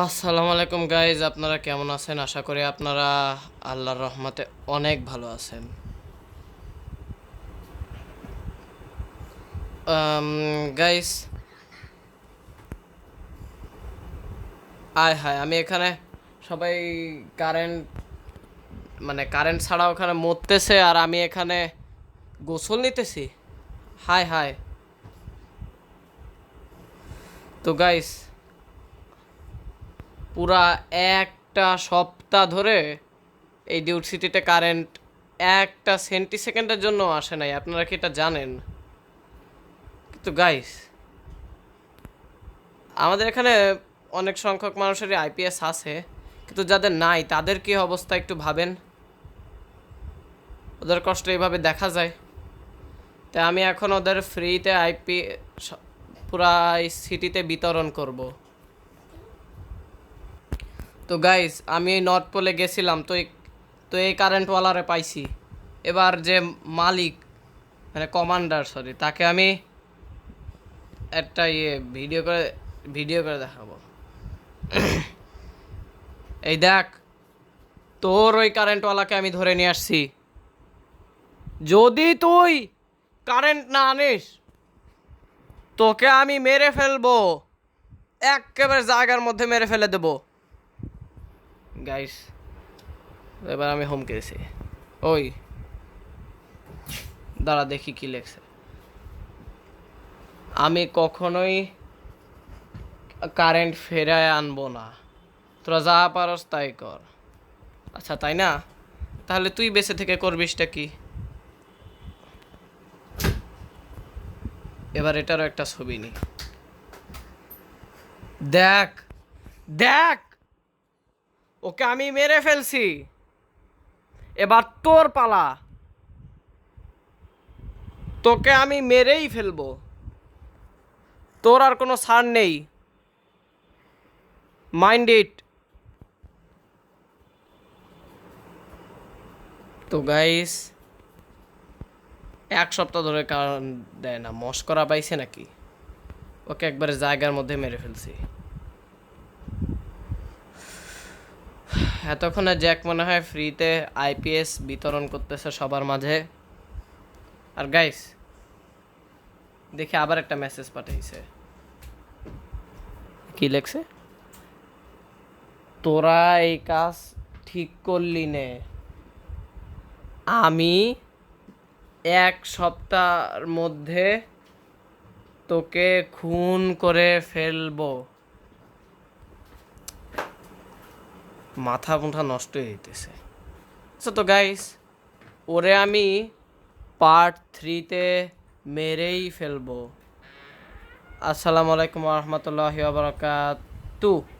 আসসালামু আলাইকুম গাইজ, আপনারা কেমন আছেন? আশা করি আপনারা আল্লাহর রহমতে অনেক ভালো আছেন। গাইজ, আয় হায়, আমি এখানে সবাই কারেন্ট কারেন্ট ছাড়া ওখানে মরতেছে, আর আমি এখানে গোসল নিতেছি। হায় হায়। তো গাইজ, পুরা একটা সপ্তাহ ধরে এই ডিউট সিটিতে কারেন্ট একটা সেকেন্ডের জন্য আসে নাই। আপনারা কি এটা জানেন? কিন্তু গাইস, আমাদের এখানে অনেক সংখ্যক মানুষেরই আইপিএস আছে, কিন্তু যাদের নাই তাদের কি অবস্থা একটু ভাবেন। ওদের কষ্ট এইভাবে দেখা যায়। তাই আমি এখন ওদের ফ্রিতে পুরা সিটিতে বিতরণ করব। তো গাইস, আমি এই নর্থ পোলে গেছিলাম, তো এই কারেন্টওয়ালারে পাইছি। এবার যে মালিক, কমান্ডার, সরি, তাকে আমি একটা ভিডিও করে দেখাবো। এই দেখ, তোর ওই কারেন্টওয়ালাকে আমি ধরে নিয়ে আসছি। যদি তুই কারেন্ট না আনিস, তোকে আমি মেরে ফেলবো, একেবারে জায়গার মধ্যে মেরে ফেলে দেবো। গাইস, এবার আমি হোম কেছি। ওই দাঁড়া, দেখি কি লেখছে। আমি কখনোই কারেন্ট ফেরায় আনবো না, তোরা যা পারস তাই কর। আচ্ছা, তাই না? তাহলে তুই বেঁচে থেকে করবিসটা কি? এবার এটারও একটা ছবি নি। দেখ দেখ, ওকে আমি মেরে ফেলছি। এবার তোর পালা, তোকে আমি মেরেই ফেলবো। তোর আর কোনো ছাড় নেই, মাইন্ড ইট। তো গাইস, এক সপ্তাহ ধরে কারণ দেয় না, মস্করা পাইছে নাকি? ওকে একবারে জায়গার মধ্যে মেরে ফেলছি। এতক্ষণে জ্যাক মনে হয় ফ্রিতে আইপিএস বিতরণ করতেছে সবার মাঝে। আর গাইস, দেখি আবার একটা মেসেজ পাঠাইছে। কি লেখছে? তোরা এই কাজ ঠিক করলি নে, আমি এক সপ্তাহের মধ্যে তোকে খুন করে ফেলবো। মাথা মুঠা নষ্ট হয়ে যেতেছে। আচ্ছা তো গাইস, ওরে আমি পার্ট 3-তে মেরেই ফেলবো। আসসালামু আলাইকুম ওয়া রাহমাতুল্লাহি ওয়া বারাকাতুহু।